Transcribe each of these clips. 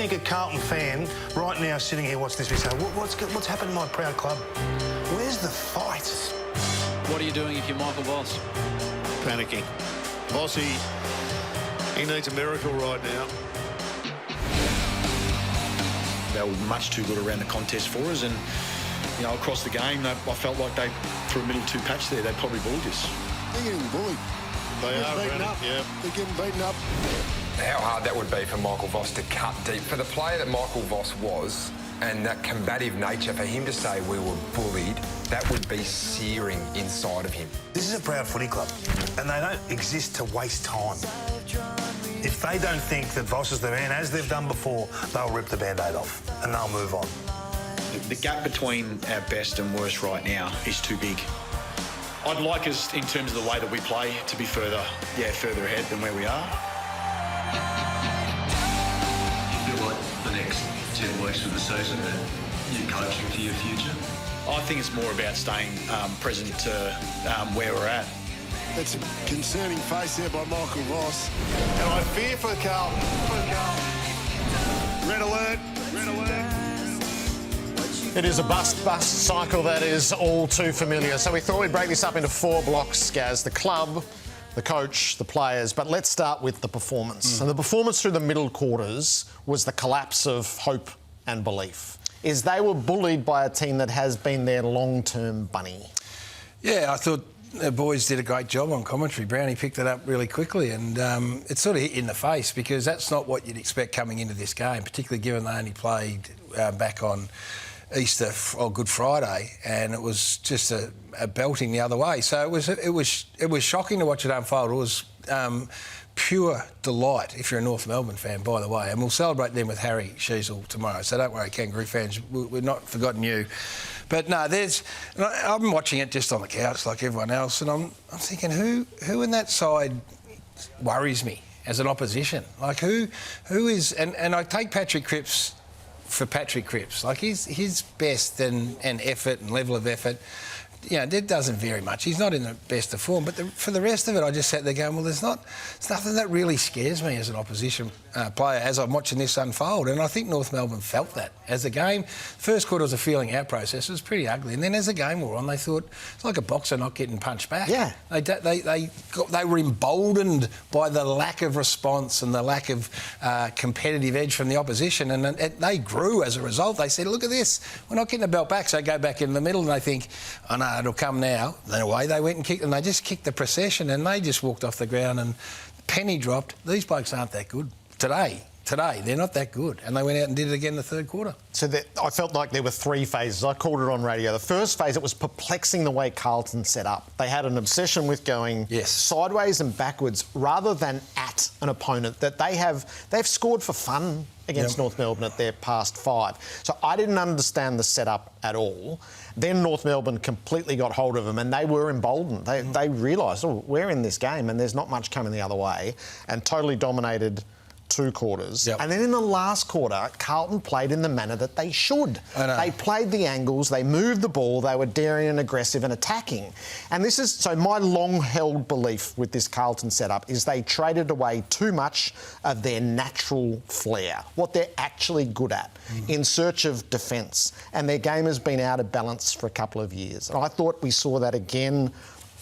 think a Carlton fan right now sitting here watching this be saying, what's happened to my proud club? Where's the fight? What are you doing if you're Michael Voss? Panicking. Vossi, he needs a miracle right now. They were much too good around the contest for us, and you know, across the game, I felt like they, through a middle two patch there, they probably bullied us. They're getting bullied. They are beaten running, up. yeah. They're getting beaten up. How hard that would be for Michael Voss to cut deep. For the player that Michael Voss was, and that combative nature, for him to say we were bullied, that would be searing inside of him. This is a proud footy club, and they don't exist to waste time. If they don't think that Voss is the man, as they've done before, they'll rip the Band-Aid off and they'll move on. The gap between our best and worst right now is too big. I'd like us, in terms of the way that we play, to be further ahead than where we are. You feel like the next 10 weeks of the season that you're coaching for your future? I think it's more about staying present to where we're at. That's a concerning face there by Michael Voss. And I fear for Carlton. Red alert. Red alert. It is a bust cycle that is all too familiar. So we thought we'd break this up into 4 blocks, Gaz. The club, the coach, the players. But let's start with the performance. And the performance through the middle quarters was the collapse of hope and belief. Is they were bullied by a team that has been their long-term bunny. Yeah, I thought the boys did a great job on commentary. Brownie picked it up really quickly, and it sort of hit you in the face because that's not what you'd expect coming into this game, particularly given they only played back on Easter or Good Friday, and it was just a belting the other way. So it was shocking to watch it unfold. It was pure delight if you're a North Melbourne fan, by the way, and we'll celebrate them with Harry Sheasel tomorrow. So don't worry, Kangaroo fans, we've not forgotten you. But no, I've been watching it just on the couch like everyone else, and I'm thinking, who in that side worries me as an opposition? Like who is, and I take Patrick Cripps for Patrick Cripps. Like his best and effort and level of effort, you know, it doesn't vary much. He's not in the best of form. But for the rest of it, I just sat there going, well, there's nothing that really scares me as an opposition player as I'm watching this unfold. And I think North Melbourne felt that as the game. First quarter was a feeling out process. It was pretty ugly. And then as the game wore on, they thought it's like a boxer not getting punched back. Yeah. They were emboldened by the lack of response and the lack of competitive edge from the opposition. And they grew as a result. They said, look at this. We're not getting the belt back. So they go back in the middle and they think, oh, no, it'll come now. Then away they went and kicked, and they just kicked the procession and they just walked off the ground and penny dropped. These blokes aren't that good. Today, they're not that good. And they went out and did it again in the third quarter. So I felt like there were 3 phases. I called it on radio. The first phase, it was perplexing the way Carlton set up. They had an obsession with going sideways and backwards rather than at an opponent. That they've scored for fun against North Melbourne at their past 5. So I didn't understand the setup at all. Then North Melbourne completely got hold of them and they were emboldened. They realised, oh, we're in this game and there's not much coming the other way, and totally dominated 2 quarters. And then in the last quarter, Carlton played in the manner that they should. They played the angles, they moved the ball, they were daring and aggressive and attacking. And this is, so my long-held belief with this Carlton setup is they traded away too much of their natural flair, what they're actually good at, in search of defence. And their game has been out of balance for a couple of years. And I thought we saw that again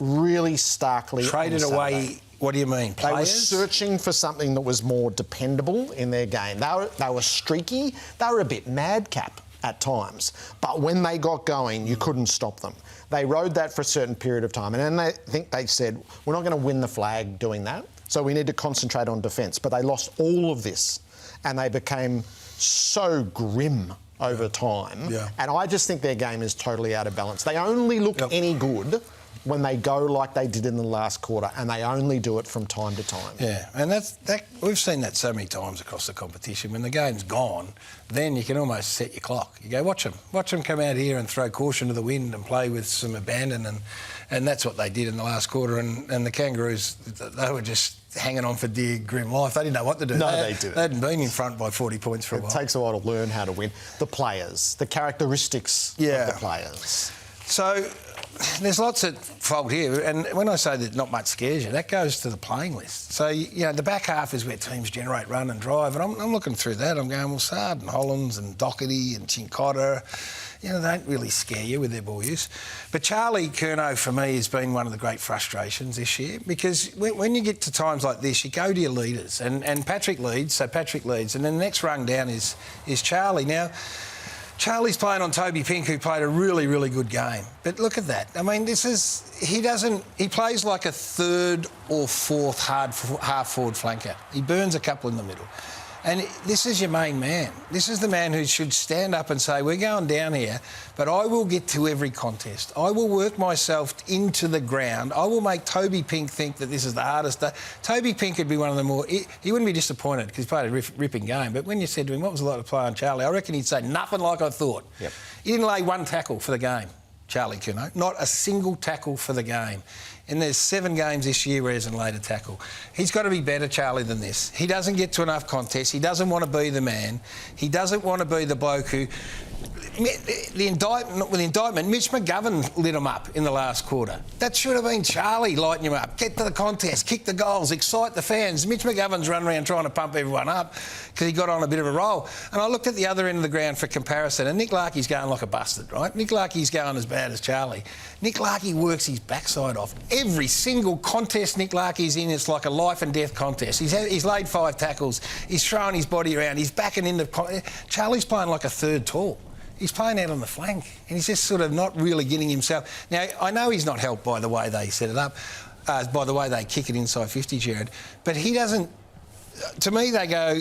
really starkly. Traded away. What do you mean? Players? They were searching for something that was more dependable in their game. They were streaky. They were a bit madcap at times. But when they got going, you couldn't stop them. They rode that for a certain period of time. And then they said, we're not going to win the flag doing that, so we need to concentrate on defence. But they lost all of this and they became so grim over time. And I just think their game is totally out of balance. They only look any good when they go like they did in the last quarter, and they only do it from time to time. Yeah, and we've seen that so many times across the competition. When the game's gone, then you can almost set your clock. You go, watch them come out here and throw caution to the wind and play with some abandon, and that's what they did in the last quarter. And the Kangaroos, they were just hanging on for dear grim life. They didn't know what to do. No, they didn't. They hadn't been in front by 40 points for a while. It takes a while to learn how to win. The players, the characteristics of the players. So there's lots at fault here, and when I say that not much scares you, that goes to the playing list. So, the back half is where teams generate run and drive, and I'm looking through that. I'm going, well, Sard and Hollands and Doherty and Cincotta, they don't really scare you with their ball use. But Charlie Curnow, for me, has been one of the great frustrations this year, because when you get to times like this, you go to your leaders, and Patrick leads, and then the next rung down is Charlie. Now, Charlie's playing on Toby Pink, who played a really, really good game. But look at that. I mean, he plays like a third or fourth half-forward flanker. He burns a couple in the middle. And this is your main man. This is the man who should stand up and say, we're going down here, but I will get to every contest. I will work myself into the ground. I will make Toby Pink think that this is the hardest day. Toby Pink would be one of the more... He wouldn't be disappointed because he played a ripping game, but when you said to him, what was it like to play on Charlie? I reckon he'd say, nothing like I thought. Yep. He didn't lay one tackle for the game, Charlie Curnow. Not a single tackle for the game. And there's 7 games this year where he hasn't laid a tackle. He's got to be better, Charlie, than this. He doesn't get to enough contests. He doesn't want to be the man. He doesn't want to be the bloke who... The indictment, Mitch McGovern lit him up in the last quarter. That should have been Charlie lighting him up. Get to the contest, kick the goals, excite the fans. Mitch McGovern's running around trying to pump everyone up because he got on a bit of a roll. And I looked at the other end of the ground for comparison, and Nick Larkey's going like a bastard, right? Nick Larkey's going as bad as Charlie. Nick Larkey works his backside off. Every single contest Nick Larkey's in, it's like a life and death contest. He's laid 5 tackles. He's throwing his body around. He's backing into... Charlie's playing like a third tall. He's playing out on the flank, and he's just sort of not really getting himself... Now, I know he's not helped by the way they set it up, by the way they kick it inside 50, Gerard, but he doesn't... To me, they go...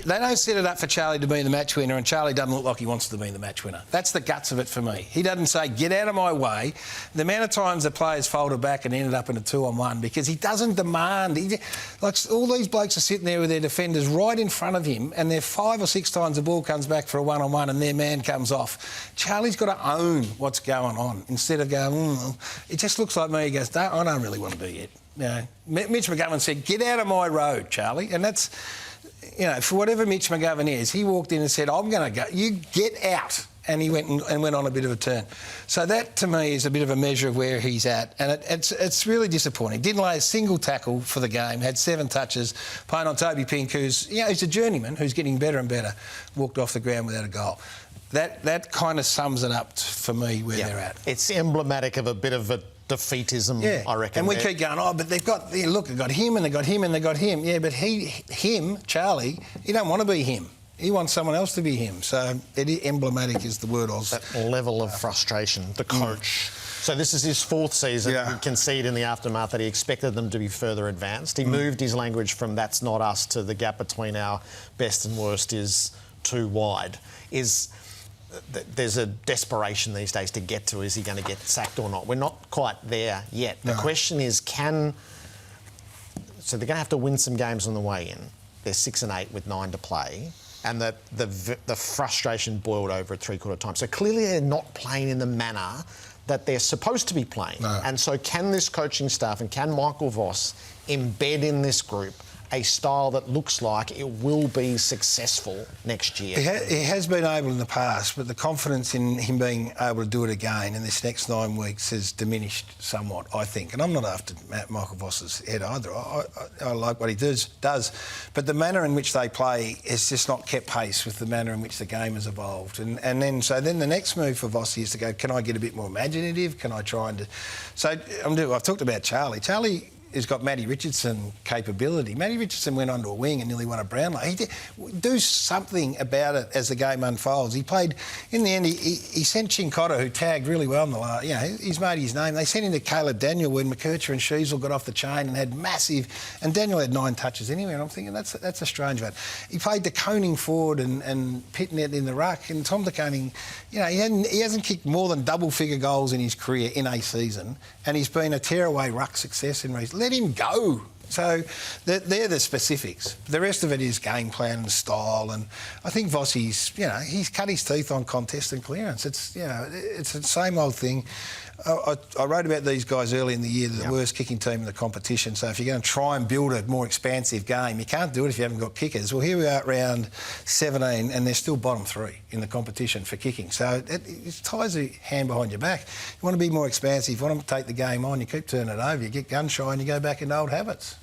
They don't set it up for Charlie to be the match winner, and Charlie doesn't look like he wants to be the match winner. That's the guts of it for me. He doesn't say, get out of my way. The amount of times the players folded back and ended up in a 2-on-1 because he doesn't demand... like, all these blokes are sitting there with their defenders right in front of him, and they're 5 or 6 times the ball comes back for a 1-on-1 and their man comes off. Charlie's got to own what's going on instead of going, It just looks like me. He goes, I don't really want to be it. Mitch McGovern said, get out of my road, Charlie. And that's... for whatever Mitch McGovern is, he walked in and said, I'm going to go, you get out. And he went on a bit of a turn. So that, to me, is a bit of a measure of where he's at. And it's really disappointing. Didn't lay a single tackle for the game, had 7 touches, playing on Toby Pink, who's a journeyman, who's getting better and better, walked off the ground without a goal. That kind of sums it up for me where they're at. It's emblematic of a bit of a defeatism, I reckon. And we keep going, but they've got... Look, they've got him and they've got him and they've got him. Yeah, but Charlie, he don't want to be him. He wants someone else to be him. So emblematic is the word I was... That level of frustration, the coach. So this is his 4th season. He conceded in the aftermath that he expected them to be further advanced. He moved his language from that's not us to the gap between our best and worst is too wide. There's a desperation these days to get to, is he going to get sacked or not? We're not quite there yet. The question is, so they're going to have to win some games on the way in. They're 6 and 8 with 9 to play, and the frustration boiled over at 3/4 time. So clearly they're not playing in the manner that they're supposed to be playing. And so can this coaching staff and can Michael Voss embed in this group a style that looks like it will be successful next year? He has been able in the past, but the confidence in him being able to do it again in this next 9 weeks has diminished somewhat, I think. And I'm not after Michael Voss's head either. I like what he does. But the manner in which they play has just not kept pace with the manner in which the game has evolved. And then the next move for Voss is to go, can I get a bit more imaginative? Can I try and... So I've talked about Charlie. Charlie has got Matty Richardson capability. Matty Richardson went onto a wing and nearly won a Brownlow. Do something about it as the game unfolds. He played... In the end, he sent Cincotta, who tagged really well in the last... he's made his name. They sent him to Caleb Daniel when McKercher and Sheasel got off the chain and had massive... And Daniel had 9 touches anyway, and I'm thinking, that's a strange one. He played De Koning forward and Pitnet in the ruck, and Tom De Koning... he hasn't kicked more than double-figure goals in his career in a season, and he's been a tearaway ruck success in recent... Let him go. So they're the specifics. The rest of it is game plan and style, and I think Vossi's, he's cut his teeth on contest and clearance. It's the same old thing. I wrote about these guys early in the year, the worst kicking team in the competition. So if you're going to try and build a more expansive game, you can't do it if you haven't got kickers. Well, here we are at round 17 and they're still bottom 3 in the competition for kicking. So it ties a hand behind your back. You want to be more expansive, you want to take the game on, you keep turning it over, you get gun shy and you go back into old habits.